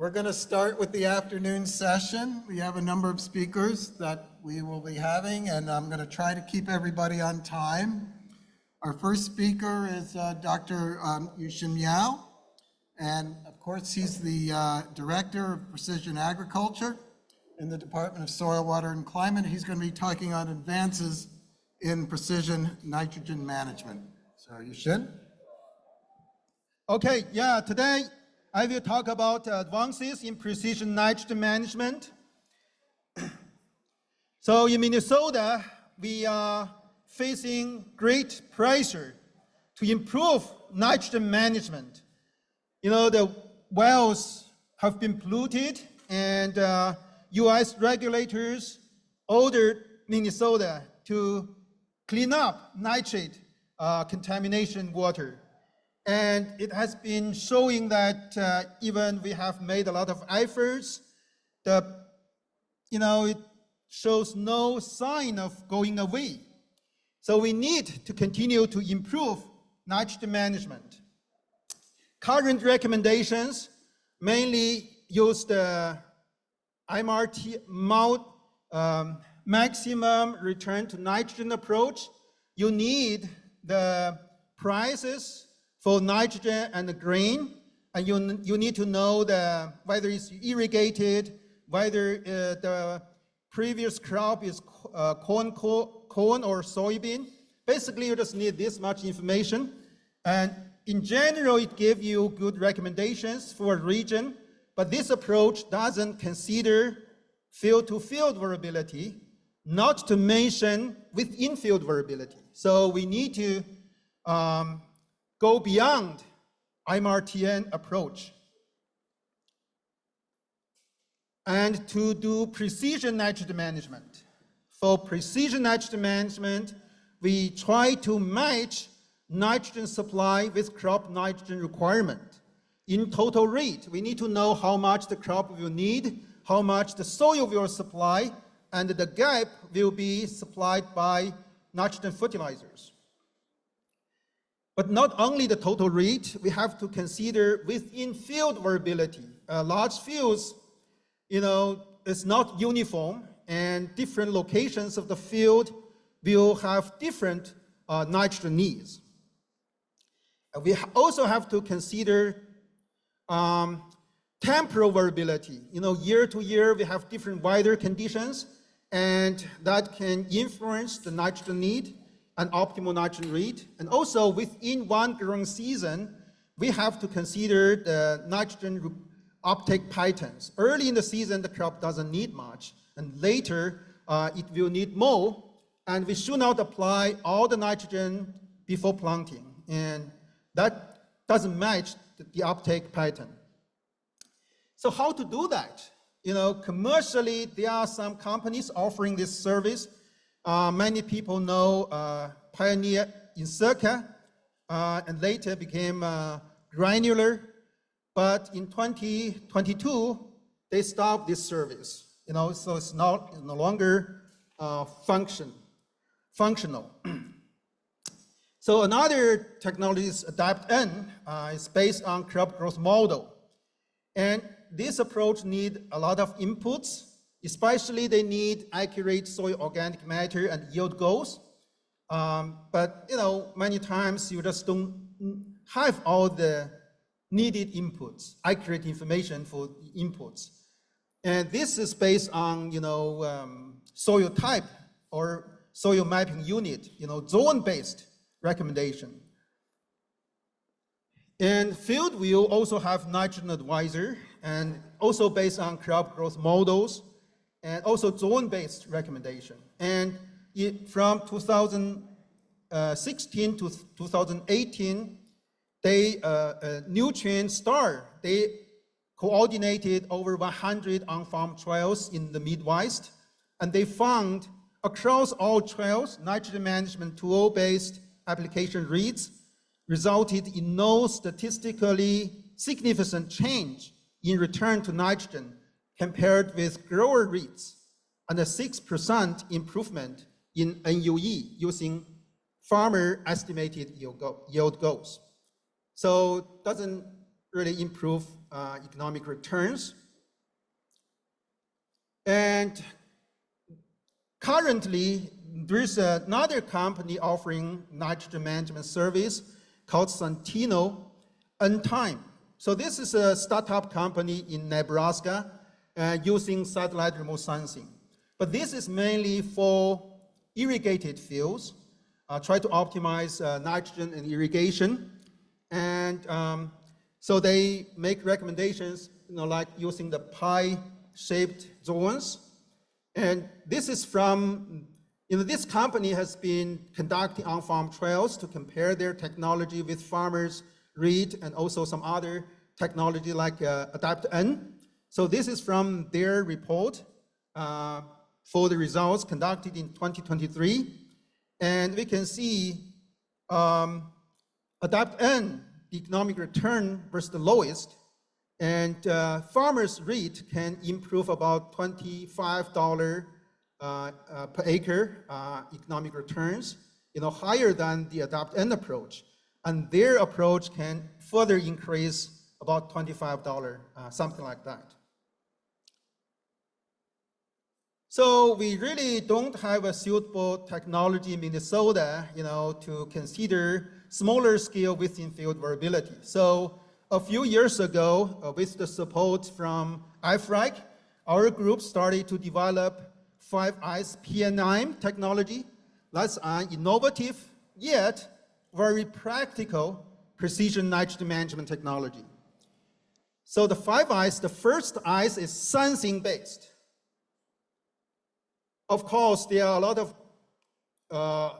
We're going to start with the afternoon session. We have a number of speakers that we will be having, and I'm going to try to keep everybody on time. Our first speaker is Dr. Yuxin Miao, and of course he's the Director of Precision Agriculture in the Department of Soil, Water, and Climate. He's going to be talking on advances in precision nitrogen management. So Yuxin. Okay, today I will talk about advances in precision nitrogen management. So in Minnesota, we are facing great pressure to improve nitrogen management. You know, the wells have been polluted, and US regulators ordered Minnesota to clean up nitrate contamination water. And it has been showing that even we have made a lot of efforts, it shows no sign of going away. So we need to continue to improve nitrogen management. Current recommendations mainly use the MRT maximum return to nitrogen approach. You need the prices for nitrogen and the grain, and you need to know whether it's irrigated, whether the previous crop is corn or soybean. Basically, you just need this much information. And in general, it gives you good recommendations for a region, but this approach doesn't consider field-to-field variability, not to mention within-field variability. So we need to go beyond MRTN approach and to do precision nitrogen management. For precision nitrogen management, we try to match nitrogen supply with crop nitrogen requirement. In total rate, we need to know how much the crop will need, how much the soil will supply, and the gap will be supplied by nitrogen fertilizers. But not only the total rate, we have to consider within field variability. Large fields, it's not uniform, and different locations of the field will have different nitrogen needs. We also have to consider temporal variability. Year to year, we have different weather conditions, and that can influence the nitrogen need and optimal nitrogen rate. And also within one growing season, we have to consider the nitrogen uptake patterns. Early in the season, the crop doesn't need much, and later it will need more, and we should not apply all the nitrogen before planting, and that doesn't match the uptake pattern. So how to do that? Commercially, there are some companies offering this service. Many people know Pioneer in Circa, and later became Granular. But in 2022, they stopped this service. So it's no longer functional. So another technology is Adapt-N. It's based on crop growth model. And this approach needs a lot of inputs. Especially, they need accurate soil organic matter and yield goals. But many times you just don't have all the needed inputs, accurate information for inputs. And this is based on soil type or soil mapping unit, zone-based recommendation. And field will also have nitrogen advisor, and also based on crop growth models, and also zone-based recommendation. And from 2016 to 2018, Nutrient Star, they coordinated over 100 on-farm trials in the Midwest, and they found across all trials, nitrogen management tool-based application rates resulted in no statistically significant change in return to nitrogen compared with grower rates, and a 6% improvement in NUE using farmer estimated yield goals. So doesn't really improve economic returns. And currently, there's another company offering nitrogen management service called Santino Time. So this is a startup company in Nebraska using satellite remote sensing. But this is mainly for irrigated fields, try to optimize nitrogen and irrigation. And so they make recommendations, like using the pie-shaped zones. And this is from, this company has been conducting on-farm trials to compare their technology with farmers' reed and also some other technology like Adapt-N. So this is from their report for the results conducted in 2023. And we can see Adapt-N, the economic return was the lowest, and farmers' reed can improve about $25 per acre economic returns, higher than the Adapt-N approach. And their approach can further increase about $25, something like that. So we really don't have a suitable technology in Minnesota, to consider smaller scale within field variability. So a few years ago, with the support from IFRAC, our group started to develop 5-ice PNIM technology. That's an innovative, yet very practical precision nitrogen management technology. So the 5-ice, the first ice is sensing-based. Of course, there are a lot of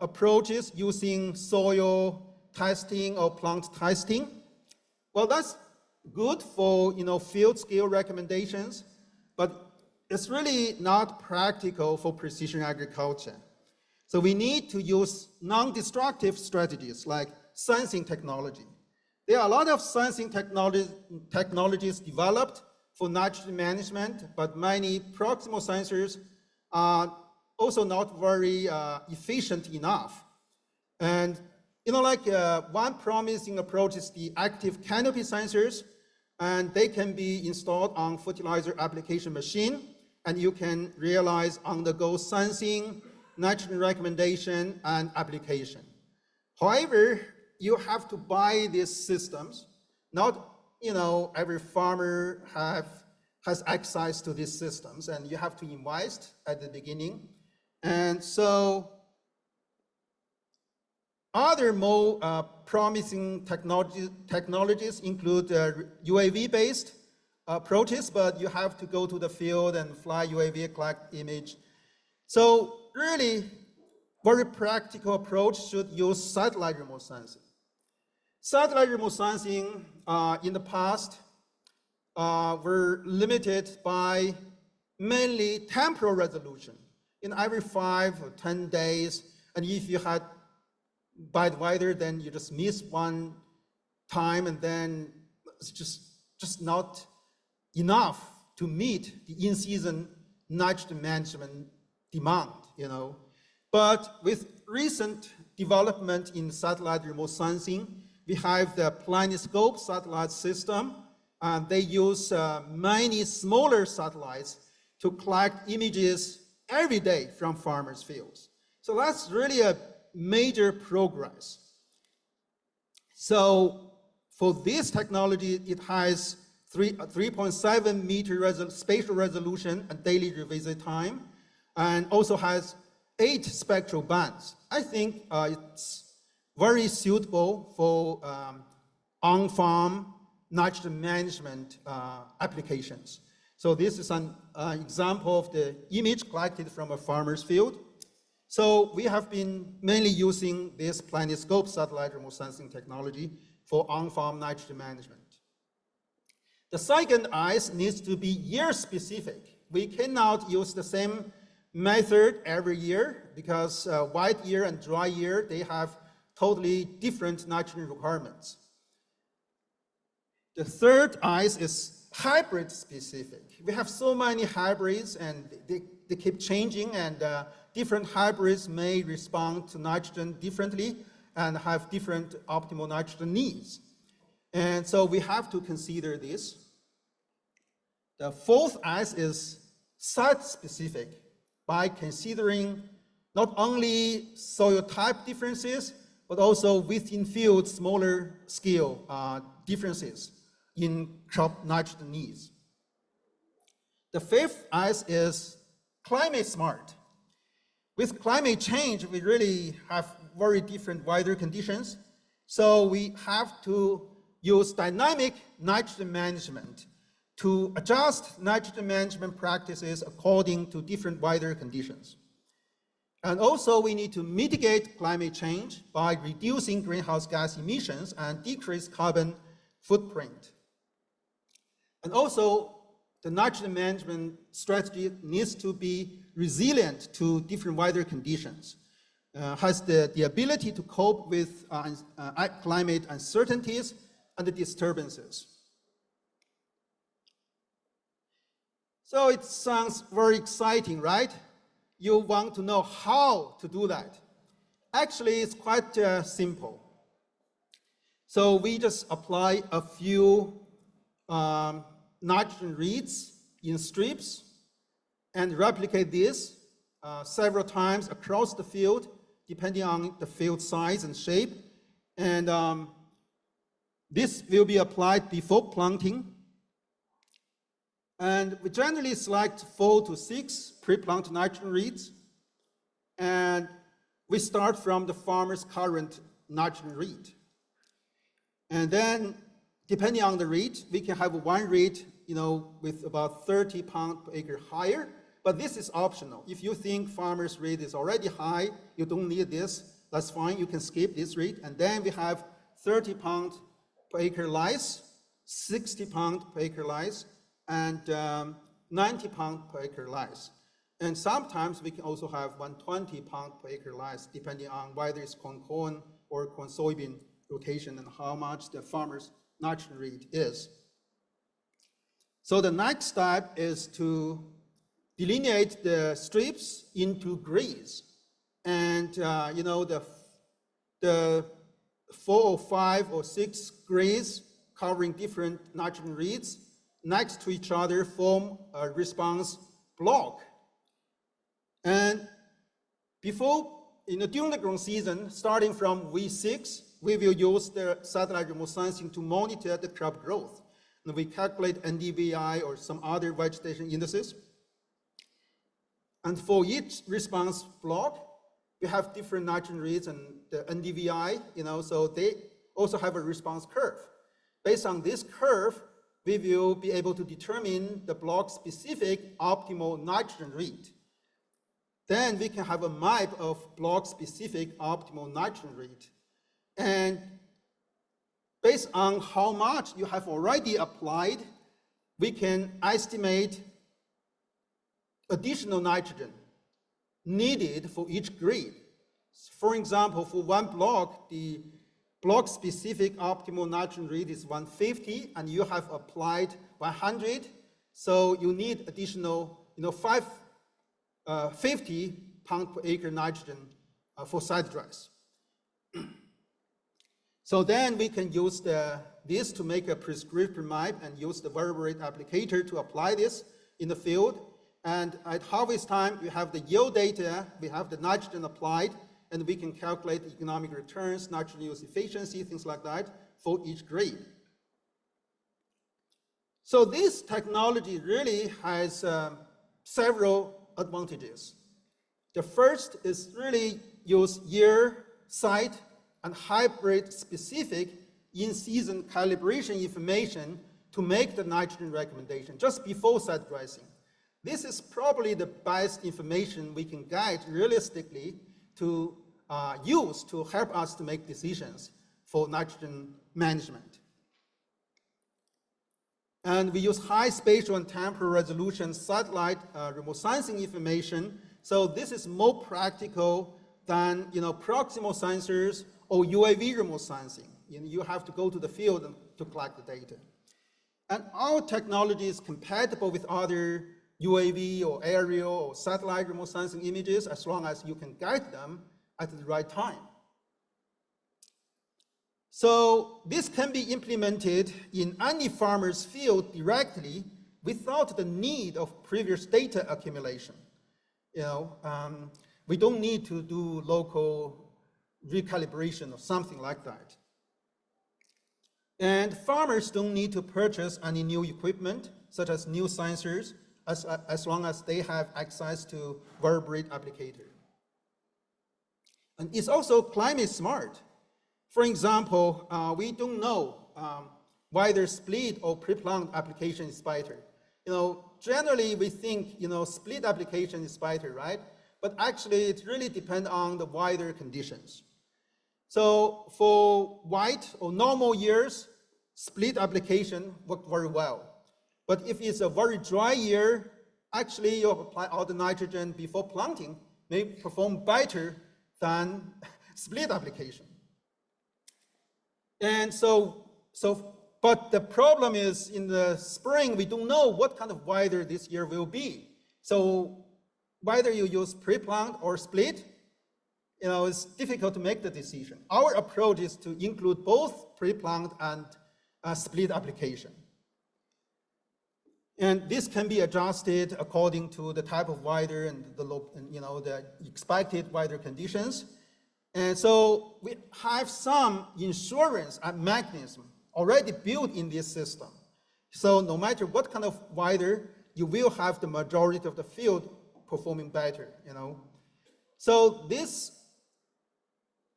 approaches using soil testing or plant testing. Well, that's good for field scale recommendations, but it's really not practical for precision agriculture. So we need to use non-destructive strategies like sensing technology. There are a lot of sensing technologies developed for nitrogen management, but many proximal sensors are also not very efficient enough. And one promising approach is the active canopy sensors, and they can be installed on fertilizer application machine, and you can realize on-the-go sensing, nitrogen recommendation, and application. However, you have to buy these systems. Not every farmer has access to these systems, and you have to invest at the beginning. And so other more promising technologies include UAV-based approaches, but you have to go to the field and fly UAV, collect image. So really, very practical approach should use satellite remote sensing. Satellite remote sensing in the past were limited by mainly temporal resolution in every 5 or 10 days. And if you had bad weather, then you just miss one time, and then it's just not enough to meet the in-season nitrogen management demand, But with recent development in satellite remote sensing, we have the Planiscope satellite system, and they use many smaller satellites to collect images every day from farmers' fields. So that's really a major progress. So for this technology, it has 3.7 meter spatial resolution and daily revisit time, and also has 8 spectral bands. I think it's very suitable for on-farm nitrogen management applications. So this is an example of the image collected from a farmer's field. So we have been mainly using this Planiscope satellite remote sensing technology for on-farm nitrogen management. The second ice needs to be year-specific. We cannot use the same method every year because wet year and dry year, they have totally different nitrogen requirements. The third ice is hybrid specific. We have so many hybrids, and they keep changing, and different hybrids may respond to nitrogen differently and have different optimal nitrogen needs. And so we have to consider this. The fourth S is site-specific by considering not only soil type differences, but also within field smaller scale differences in crop nitrogen needs. The fifth S is climate smart. With climate change, we really have very different weather conditions. So we have to use dynamic nitrogen management to adjust nitrogen management practices according to different weather conditions. And also we need to mitigate climate change by reducing greenhouse gas emissions and decrease carbon footprint. And also the nitrogen management strategy needs to be resilient to different weather conditions, has the ability to cope with climate uncertainties and the disturbances. So it sounds very exciting, right? You want to know how to do that. Actually, it's quite simple. So we just apply a few nitrogen reeds in strips and replicate this several times across the field, depending on the field size and shape. And this will be applied before planting. And we generally select 4 to 6 pre-plant nitrogen reeds. And we start from the farmer's current nitrogen reed. And then, depending on the reed, we can have one reed, with about 30 pounds per acre higher. But this is optional. If you think farmer's reed is already high, you don't need this, that's fine. You can skip this reed. And then we have 30 pounds per acre lice, 60 pounds per acre lice, and 90 pounds per acre lice. And sometimes we can also have 120 pounds per acre lice, depending on whether it's corn or corn soybean rotation and how much the farmer's nitrogen reed is. So the next step is to delineate the strips into grids. And the 4 or 5 or 6 grids covering different nitrogen reeds next to each other form a response block. And during the growing season, starting from week 6, we will use the satellite remote sensing to monitor the crop growth. And we calculate NDVI or some other vegetation indices. And for each response block, we have different nitrogen reeds and the NDVI, so they also have a response curve. Based on this curve, we will be able to determine the block-specific optimal nitrogen read. Then we can have a map of block-specific optimal nitrogen read. And based on how much you have already applied, we can estimate additional nitrogen needed for each grid. For example, for one block, the block-specific optimal nitrogen read is 150, and you have applied 100, so you need additional 50 pounds per acre nitrogen for side dress. So then we can use this to make a prescriptive map and use the variable rate applicator to apply this in the field. And at harvest time, we have the yield data, we have the nitrogen applied, and we can calculate the economic returns, nitrogen use efficiency, things like that, for each grade. So this technology really has several advantages. The first is really use year, site, and hybrid specific in-season calibration information to make the nitrogen recommendation just before set dressing. This is probably the best information we can get realistically to use to help us to make decisions for nitrogen management. And we use high spatial and temporal resolution satellite remote sensing information. So this is more practical than proximal sensors or UAV remote sensing. You have to go to the field to collect the data. And our technology is compatible with other UAV or aerial or satellite remote sensing images as long as you can guide them at the right time. So this can be implemented in any farmer's field directly without the need of previous data accumulation. We don't need to do local recalibration or something like that. And farmers don't need to purchase any new equipment, such as new sensors, as long as they have access to vertebrate applicator. And it's also climate smart. For example, we don't know whether split or pre-plant application is better. Generally we think split application is better, right? But actually it really depends on the weather conditions. So for wet or normal years, split application worked very well. But if it's a very dry year, actually you apply all the nitrogen before planting may perform better than split application. And but the problem is in the spring, we don't know what kind of weather this year will be. So whether you use pre-plant or split, it's difficult to make the decision. Our approach is to include both pre-plant and split application. And this can be adjusted according to the type of weather and the expected weather conditions. And so we have some insurance and mechanism already built in this system. So no matter what kind of weather, you will have the majority of the field performing better. So this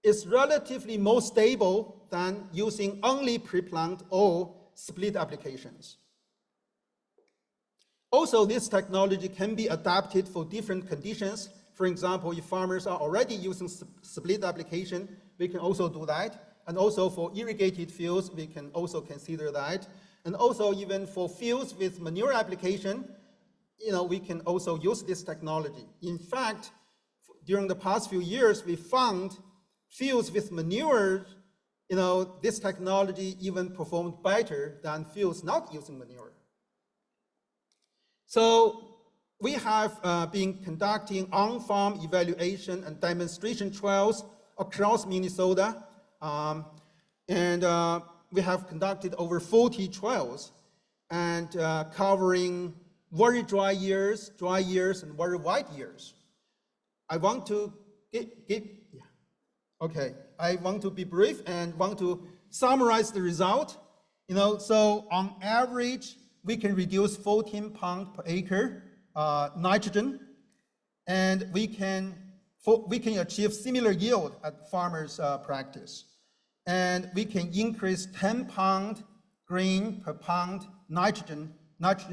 is relatively more stable than using only pre-plant or split applications. Also, this technology can be adapted for different conditions. For example, if farmers are already using split application, we can also do that. And also for irrigated fields, we can also consider that. And also even for fields with manure application, we can also use this technology. In fact, during the past few years, we found fields with manure, this technology even performed better than fields not using manure. So we have been conducting on-farm evaluation and demonstration trials across Minnesota. And we have conducted over 40 trials and covering very dry years, and very wet years. I want to I want to be brief and want to summarize the result. So on average, we can reduce 14 pounds per acre nitrogen, and we can achieve similar yield at farmers' practice. And we can increase 10 pound grain per pound nitrogen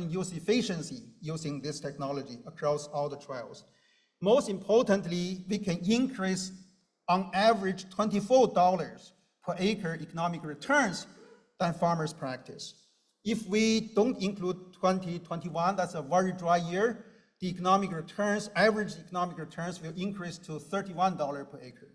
use efficiency using this technology across all the trials. Most importantly, we can increase on average $24 per acre economic returns than farmers' practice. If we don't include 2021, that's a very dry year, the average economic returns will increase to $31 per acre.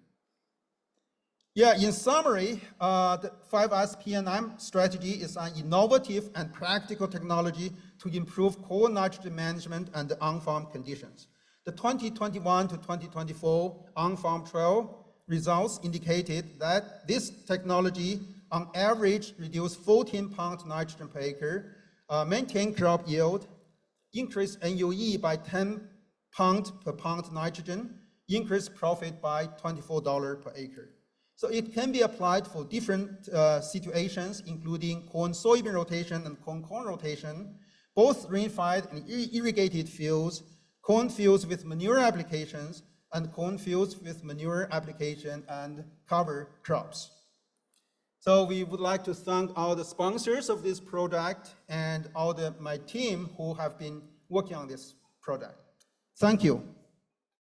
Yeah, in summary, the 5S P&M strategy is an innovative and practical technology to improve core nitrogen management and the on-farm conditions. The 2021 to 2024 on-farm trial results indicated that this technology on average reduced 14 pounds nitrogen per acre, maintain crop yield, increase NUE by 10 pounds per pound nitrogen, increase profit by $24 per acre. So it can be applied for different situations, including corn-soybean rotation and corn-corn rotation, both rain-fed and irrigated fields, corn fields with manure applications, and corn fields with manure application and cover crops. So we would like to thank all the sponsors of this project and all my team who have been working on this project. Thank you.